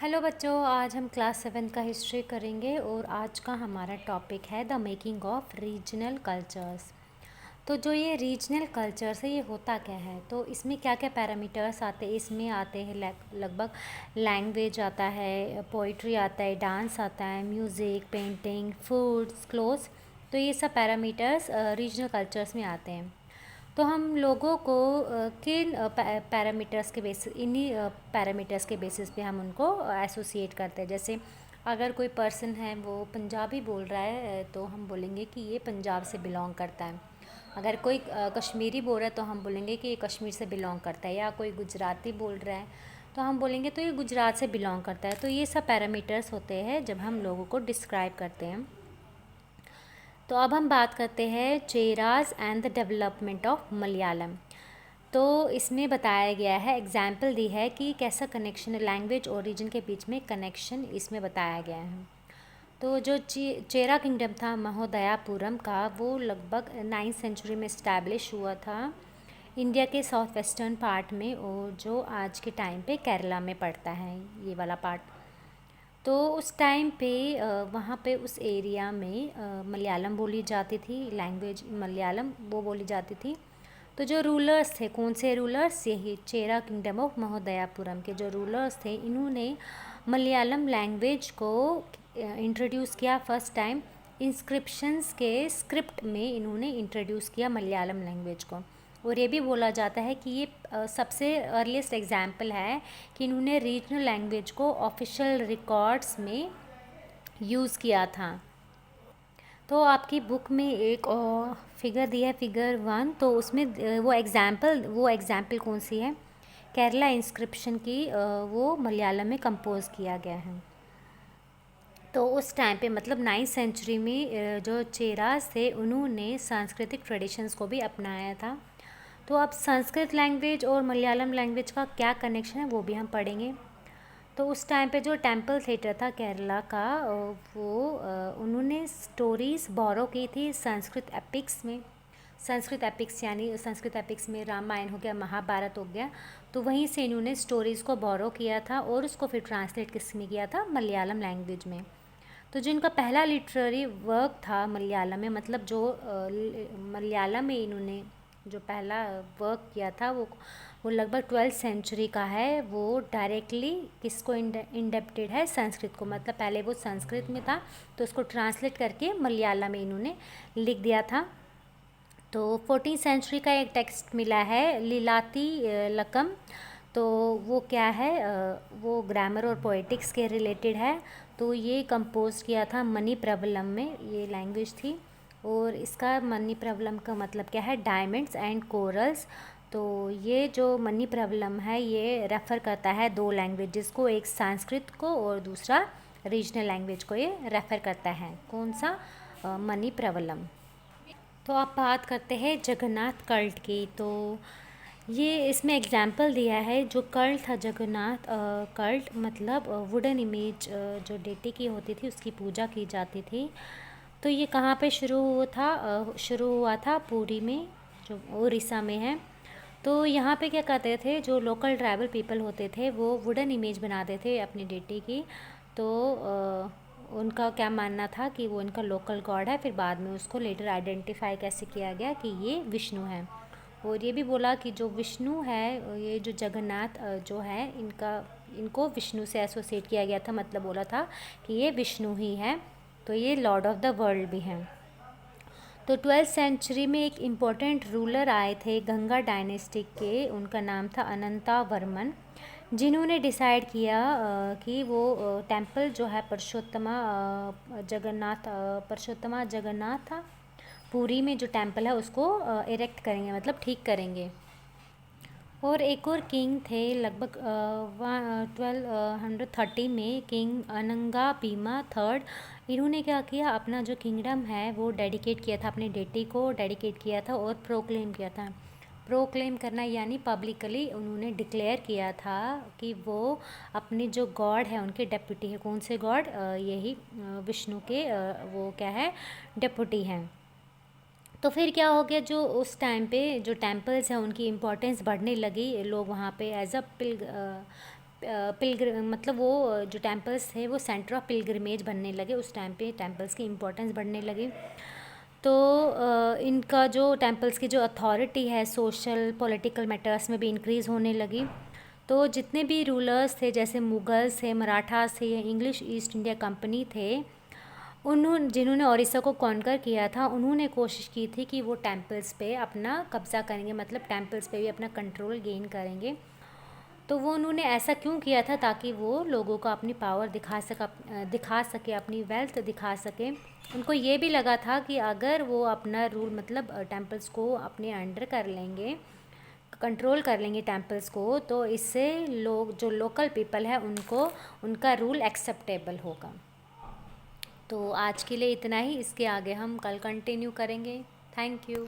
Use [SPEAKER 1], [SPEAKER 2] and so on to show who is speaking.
[SPEAKER 1] Hello बच्चों, आज हम क्लास 7 का हिस्ट्री करेंगे और आज का हमारा टॉपिक है the making of regional cultures. तो जो ये रीजनल कल्चर्स है ये होता क्या है, तो इसमें क्या क्या पैरामीटर्स आते हैं। इसमें आते हैं लगभग लैंग्वेज आता है, पोइट्री आता है, डांस आता है, म्यूज़िक, पेंटिंग, फूड्स, क्लोथ्स। तो ये सब पैरामीटर्स रीजनल कल्चर्स में आते हैं। तो हम लोगों को किन पैरामीटर्स के बेसिस इन्हीं पैरामीटर्स के बेसिस पे हम उनको एसोसिएट करते हैं। जैसे अगर कोई पर्सन है वो पंजाबी बोल रहा है तो हम बोलेंगे कि ये पंजाब से बिलोंग करता है। अगर कोई कश्मीरी बोल रहा है तो हम बोलेंगे कि ये कश्मीर से बिलोंग करता है। या कोई गुजराती बोल रहा है तो हम बोलेंगे तो ये गुजरात से बिलोंग करता है। तो ये सब पैरामीटर्स होते हैं जब हम लोगों को डिस्क्राइब करते हैं। तो अब हम बात करते हैं Cheras and the development of Malayalam. तो इसमें बताया गया है, एग्जाम्पल दी है कि कैसा कनेक्शन लैंग्वेज और रीजन के बीच में कनेक्शन इसमें बताया गया है। तो जो चेरा किंगडम था महोदयापुरम का, वो लगभग 9th सेंचुरी में इस्टेब्लिश हुआ था इंडिया के साउथ वेस्टर्न पार्ट में, और जो आज के टाइम पे केरला में पड़ता है ये वाला पार्ट। तो उस टाइम पे वहाँ पे उस एरिया में मलयालम बोली जाती थी, लैंग्वेज मलयालम वो बोली जाती थी। तो जो रूलर्स थे, कौन से रूलर्स, यही चेरा किंगडम ऑफ महोदयापुरम के जो रूलर्स थे, इन्होंने मलयालम लैंग्वेज को इंट्रोड्यूस किया फर्स्ट टाइम। इंस्क्रिप्शंस के स्क्रिप्ट में इन्होंने इंट्रोड्यूस किया मलयालम लैंग्वेज को। और ये भी बोला जाता है कि ये सबसे अर्लीस्ट एग्जाम्पल है कि इन्होंने रीजनल लैंग्वेज को ऑफिशियल रिकॉर्ड्स में यूज़ किया था। तो आपकी बुक में एक फिगर दिया है, फिगर 1। तो उसमें वो एग्ज़ाम्पल कौन सी है, केरला इंस्क्रिप्शन की, वो मलयालम में कंपोज किया गया है। तो उस टाइम पे मतलब 9th सेंचुरी में जो चेरास थे उन्होंने सांस्कृतिक ट्रेडिशंस को भी अपनाया था। तो अब संस्कृत लैंग्वेज और मलयालम लैंग्वेज का क्या कनेक्शन है वो भी हम पढ़ेंगे। तो उस टाइम पे जो टेम्पल थिएटर था केरला का, वो उन्होंने स्टोरीज़ बोरो की थी संस्कृत एपिक्स में। संस्कृत एपिक्स यानी संस्कृत एपिक्स में रामायण हो गया, महाभारत हो गया। तो वहीं से इन्होंने स्टोरीज़ को बोरो किया था और उसको फिर ट्रांसलेट किस में किया था, मलयालम लैंग्वेज में। तो जो इनका पहला लिटरेरी वर्क था मलयालम में, मतलब जो मलयालम में इन्होंने जो पहला वर्क किया था वो लगभग 12th सेंचुरी का है। वो डायरेक्टली किसको इंडेप्टेड है, संस्कृत को। मतलब पहले वो संस्कृत में था तो उसको ट्रांसलेट करके मलयालम में इन्होंने लिख दिया था। तो 14th सेंचुरी का एक टेक्स्ट मिला है लीलाती लकम। तो वो क्या है, वो ग्रामर और पोएटिक्स के रिलेटेड है। तो ये कंपोज किया था मनी प्रबलम में, ये लैंग्वेज थी। और इसका मनी प्रबलम का मतलब क्या है, डायमंड्स एंड कोरल्स। तो ये जो मनी प्रबलम है ये रेफ़र करता है दो लैंग्वेजेस को, एक संस्कृत को और दूसरा रीजनल लैंग्वेज को ये रेफ़र करता है। कौन सा, मनी प्रबलम। तो अब बात करते हैं जगन्नाथ कल्ट की। तो ये इसमें एग्जाम्पल दिया है, जो कल्ट था जगन्नाथ कल्ट, मतलब वुडन इमेज जो डेटी की होती थी उसकी पूजा की जाती थी। तो ये कहाँ पे शुरू हुआ था पुरी में, जो उड़ीसा में है। तो यहाँ पे क्या करते थे, जो लोकल ट्राइबल पीपल होते थे वो वुडन इमेज बनाते थे अपनी डेटी की। तो उनका क्या मानना था कि वो इनका लोकल गॉड है। फिर बाद में उसको लेटर आइडेंटिफाई कैसे किया गया कि ये विष्णु है। और ये भी बोला कि जो विष्णु है, ये जो जगन्नाथ जो है, इनको विष्णु से एसोसिएट किया गया था। मतलब बोला था कि ये विष्णु ही है, तो ये लॉर्ड ऑफ द वर्ल्ड भी हैं। तो 12th सेंचुरी में एक इम्पोर्टेंट रूलर आए थे गंगा डायनेस्टी के, उनका नाम था अनंता वर्मन, जिन्होंने डिसाइड किया कि वो टेंपल जो है परशुत्तमा जगन्नाथ पुरी में जो टेंपल है उसको इरेक्ट करेंगे, मतलब ठीक करेंगे। और एक और किंग थे लगभग 1230 में, किंग अनंगा भीमा थर्ड। इन्होंने क्या किया, अपना जो किंगडम है वो डेडिकेट किया था, अपनी डेटी को डेडिकेट किया था और प्रोक्लेम किया था। प्रोक्लेम करना यानी पब्लिकली उन्होंने डिक्लेयर किया था कि वो अपने जो गॉड है उनके डेप्यूटी है। कौन से गॉड, यही विष्णु के वो क्या है, डेप्यूटी हैं। तो फिर क्या हो गया, जो उस टाइम पे जो टेम्पल्स हैं उनकी इम्पोर्टेंस बढ़ने लगी। लोग वहाँ पे एज अ मतलब वो जो टेम्पल्स थे वो सेंटर ऑफ पिलग्रिमेज बनने लगे। उस टाइम पे टेम्पल्स की इम्पोर्टेंस बढ़ने लगी। तो इनका जो टेम्पल्स की जो अथॉरिटी है सोशल पॉलिटिकल मैटर्स में भी इंक्रीज़ होने लगी। तो जितने भी रूलर्स थे, जैसे मुगल्स थे, मराठास थे, इंग्लिश ईस्ट इंडिया कंपनी थे, जिन्होंने उड़ीसा को कॉन्कर किया था, उन्होंने कोशिश की थी कि वो टेम्पल्स पे अपना कब्ज़ा करेंगे, मतलब टेम्पल्स पे भी अपना कंट्रोल गेन करेंगे। तो वो उन्होंने ऐसा क्यों किया था? ताकि वो लोगों को अपनी पावर दिखा सके, अपनी वेल्थ दिखा सके। उनको ये भी लगा था कि अगर वो अपना रूल, मतलब टेम्पल्स को अपने अंडर कर लेंगे, कंट्रोल कर लेंगे टेम्पल्स को, तो इससे लोग, जो लोकल पीपल है, उनको उनका रूल एक्सेप्टेबल होगा। तो आज के लिए इतना ही, इसके आगे हम कल कंटिन्यू करेंगे। Thank you.